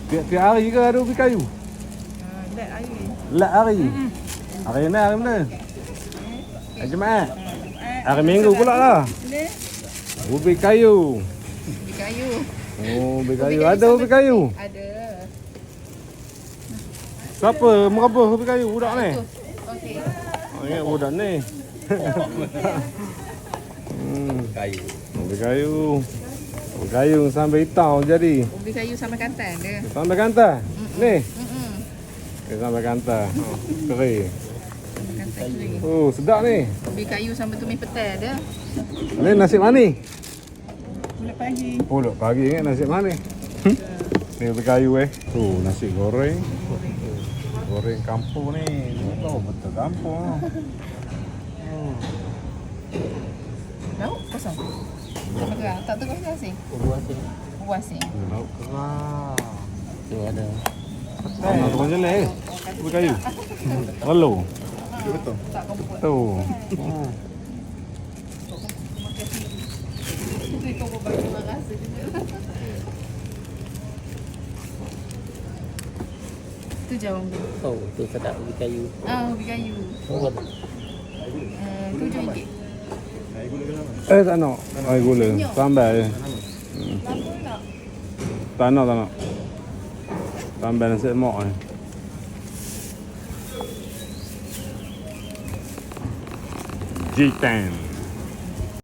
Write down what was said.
Tiap hari ke ada ubi kayu? Lek air. Lak hari. Hari ni hari mana? Hari Jumaat. Hari Minggu pula lah. Ni Ubi kayu. ubi kayu. Oh, ubi kayu. Ada ubi kayu. Ada. Siapa merebus ubi kayu? Budak ni? Tu. Okey. Oh, ingat budak ni. Kayu. Ubi kayu. Ubi kayu sampai hitam jadi. Ubi kayu sama kantan dia. Sampai kantar. Ni. Hmm. Sampai kantar. Oh, kering. Sama kantan kering. Oh, sedap ni. Ubi kayu sama tumis petai dia. Ni nasi manis. Bulat pagi. Pulut pagi ingat nasi manis. Ni ubi kayu Tu nasi goreng. Goreng kampung ni. Oh, betul kampung. Lauk kosong. Sama kerang. Tak tahu kosong sih. Buah sini. Buah sih. Lauk kerang. Tu ada. Nak tukang jelek ubi kayu. Lalu. Betul. Tak kompot. Tu. Itu kau berbagi terima kasih juga. Tu jauh. Oh, tu sedap ubi kayu. Ubi kayu. Oh, betul. RM7. Tak nak. Air gula. Tambah je. Lama nak. Tak nak. Tambah nasi lemak ni. Jitan.